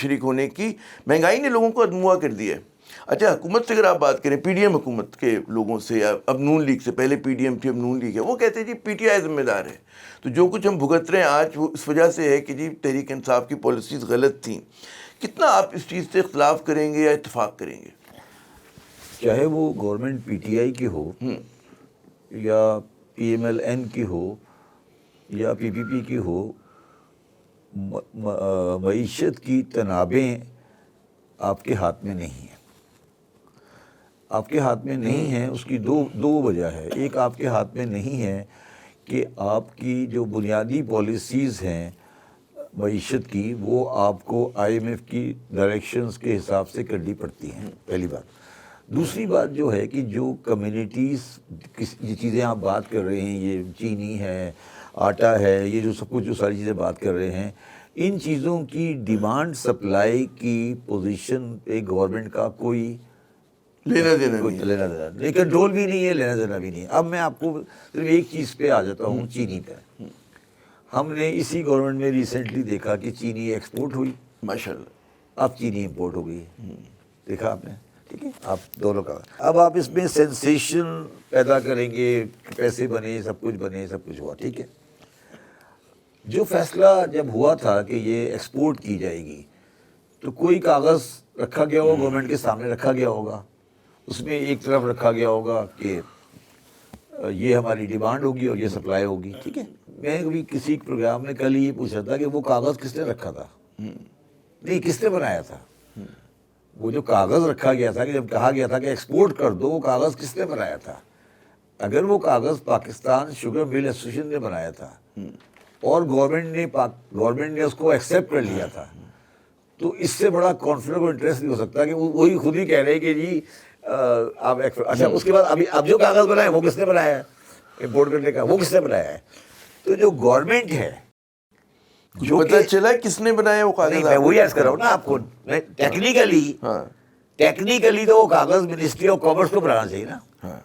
شریک ہونے کی مہنگائی نے لوگوں کو ادموا کر دیا ہے. اچھا حکومت سے اگر آپ بات کریں پی ڈی ایم حکومت کے لوگوں سے یا اب نون لیگ سے, پہلے پی ڈی ایم تھی اب نون لیگ ہے, وہ کہتے ہیں جی پی ٹی آئی ذمہ دار ہے. تو جو کچھ ہم بھگت رہے ہیں آج وہ اس وجہ سے ہے کہ جی تحریک انصاف کی پالیسیز غلط تھیں. کتنا آپ اس چیز سے اختلاف کریں گے یا اتفاق کریں گے؟ چاہے وہ گورنمنٹ پی ٹی آئی کی ہو یا پی ایم ایل این کی ہو یا پی پی پی کی ہو, معیشت کی تنابیں آپ کے ہاتھ میں نہیں ہیں. آپ کے ہاتھ میں نہیں ہیں, اس کی دو وجہ ہے. ایک آپ کے ہاتھ میں نہیں ہے کہ آپ کی جو بنیادی پالیسیز ہیں معیشت کی وہ آپ کو آئی ایم ایف کی ڈائریکشنز کے حساب سے کرنی پڑتی ہیں, پہلی بات. دوسری بات جو ہے کہ جو کمیونٹیز یہ چیزیں آپ بات کر رہے ہیں, یہ چینی ہے, آٹا ہے, یہ جو سب کچھ جو ساری چیزیں بات کر رہے ہیں, ان چیزوں کی ڈیمانڈ سپلائی کی پوزیشن پہ گورنمنٹ کا کوئی لینا دینا نہیں, کنٹرول بھی نہیں ہے, لینا دینا بھی نہیں ہے. اب میں آپ کو صرف ایک چیز پہ آ جاتا ہوں, چینی پہ. ہم نے اسی گورنمنٹ میں ریسنٹلی دیکھا کہ چینی ایکسپورٹ ہوئی, ماشاءاللہ. اب چینی امپورٹ ہو گئی, دیکھا آپ نے, ٹھیک ہے. آپ دونوں کا اب آپ اس میں سینسیشن پیدا کریں گے, پیسے بنے, سب کچھ بنے, سب کچھ ہوا, ٹھیک ہے. جو فیصلہ جب ہوا تھا کہ یہ ایکسپورٹ کی جائے گی تو کوئی کاغذ رکھا گیا ہوگا, گورنمنٹ کے سامنے رکھا گیا ہوگا, اس میں ایک طرف رکھا گیا ہوگا کہ یہ ہماری ڈیمانڈ ہوگی اور یہ سپلائی ہوگی, ٹھیک ہے. میں کبھی کسی پروگرام میں کل یہ پوچھا تھا کہ وہ کاغذ کس نے رکھا تھا, نہیں کس نے بنایا تھا. وہ جو کاغذ رکھا گیا تھا کہ جب کہا گیا تھا کہ ایکسپورٹ کر دو, وہ کاغذ کس نے بنایا تھا؟ اگر وہ کاغذ پاکستان شوگر مل ایسوسیشن نے بنایا تھا اور گورنمنٹ نے اس کو ایکسیپٹ کر لیا تھا, تو اس سے بڑا کانفلکٹ آف انٹرسٹ نہیں ہو سکتا کہ وہی خود ہی کہہ رہے ہیں کہ جی آپ. اچھا اس کے بعد اب جو کاغذ بنایا وہ کس نے بنایا ہے, امپورٹ کرنے کا وہ کس نے بنایا ہے؟ تو جو گورنمنٹ ہے, جو پتہ چلا کس نے بنایا وہ کاغذ, میں وہی عرض کر رہا ہوں نا آپ کو, ٹیکنیکلی تو وہ کاغذ منسٹری آف کامرس کو بنانا چاہیے نا. ہاں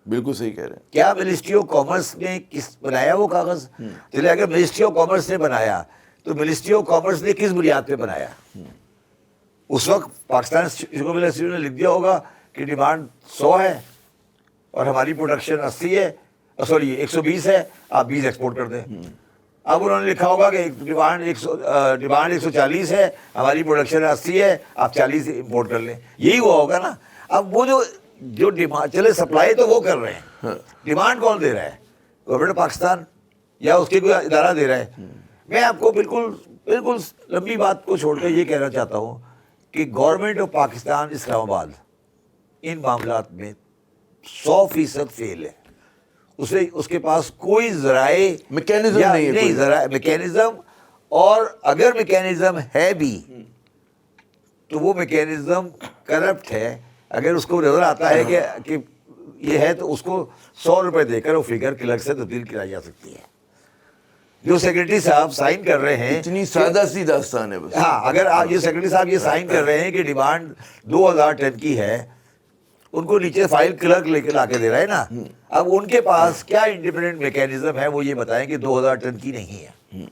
بالکل صحیح کہہ رہے ہیں. کیا منسٹری آف کامرس نے کس بنایا وہ کاغذ؟ چلے اگر منسٹری آف کامرس نے بنایا تو منسٹری آف کامرس نے کس بنیاد پہ بنایا؟ اس وقت پاکستان شوگر مل ایسوسیشن نے لکھ دیا ہوگا کہ ڈیمانڈ 100 ہے اور ہماری پروڈکشن 80 ہے, سوری 120 ہے, آپ 20 ایکسپورٹ کر دیں. اب انہوں نے لکھا ہوگا کہ ڈیمانڈ 140 ہے, ہماری پروڈکشن 80 ہے, آپ 40 امپورٹ کر لیں. یہی ہوا ہوگا نا. اب وہ جو ڈیمانڈ, چلے سپلائی تو وہ کر رہے ہیں, ڈیمانڈ کون دے رہا ہے؟ گورنمنٹ پاکستان یا اس کے کوئی ادارہ دے رہا ہے؟ میں آپ کو بالکل لمبی بات کو چھوڑ کر یہ کہنا چاہتا ہوں کہ گورنمنٹ آف پاکستان اسلام آباد ان معاملات میں 100% فیل ہے. اس کے پاس کوئی ذرائع میکینزم نہیں ذرائع میکینزم, اور اگر میکینزم ہے بھی تو وہ میکینزم کرپٹ ہے. اگر اس کو نظر آتا ہے کہ یہ ہے تو اس کو 100 روپے دے کر وہ فگر کلرک سے تبدیل کرائی جا سکتی ہے. جو سیکرٹری صاحب سائن کر رہے ہیں, اتنی سادہ سی داستان ہے بس. ہاں, اگر یہ سیکرٹری صاحب یہ سائن کر رہے ہیں کہ ڈیمانڈ 2000 ٹن کی ہے, ان کو نیچے فائل کلرک لے کے لا کے دے رہا ہے نا. اب ان کے پاس کیا انڈیپینڈنٹ میکینزم ہے وہ یہ بتائیں کہ 2000 ٹن کی نہیں ہے.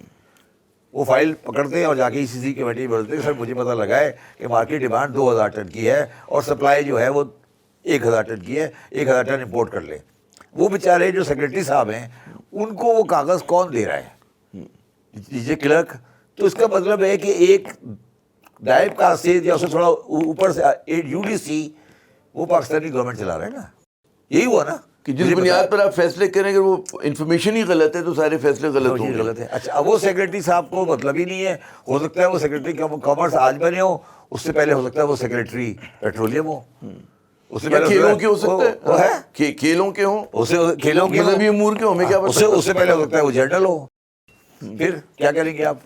وہ فائل پکڑتے ہیں اور جا کے ای سی سی کمیٹی بولتے ہیں سر مجھے پتہ لگا ہے کہ مارکیٹ ڈیمانڈ 2000 ٹن کی ہے اور سپلائی جو ہے وہ 1000 ٹن کی ہے, 1000 ٹن امپورٹ کر لیں. وہ بیچارے جو سیکرٹری صاحب ہیں ان کو وہ کاغذ کون دے رہا ہے؟ دیجیے کلرک. تو اس کا مطلب ہے کہ ایک ڈائب کا سے یا اسے تھوڑا اوپر سے یو ڈی سی وہ پاکستانی گورنمنٹ چلا رہا ہے نا. یہی ہوا نا کہ جس بنیاد پر آپ فیصلے کریں اگر وہ انفارمیشن ہی غلط ہے تو سارے فیصلے غلط ہوں گے. غلط ہے. اچھا اب وہ سیکرٹری صاحب کو مطلب ہی نہیں ہے, ہو سکتا ہے وہ سیکرٹری کامرس آج بنے ہو, اس سے پہلے ہو سکتا ہے وہ سیکرٹری پیٹرولیم ہو, اس سے پہلے کھیلوں کے ہو سکتا ہے, کھیلوں کے ہوں, کھیلوں کے مذہبی امور کے ہوں, ہمیں کیا پتہ, اس سے پہلے ہو سکتا ہے وہ جنرل ہو. پھر کیا کریں گے آپ؟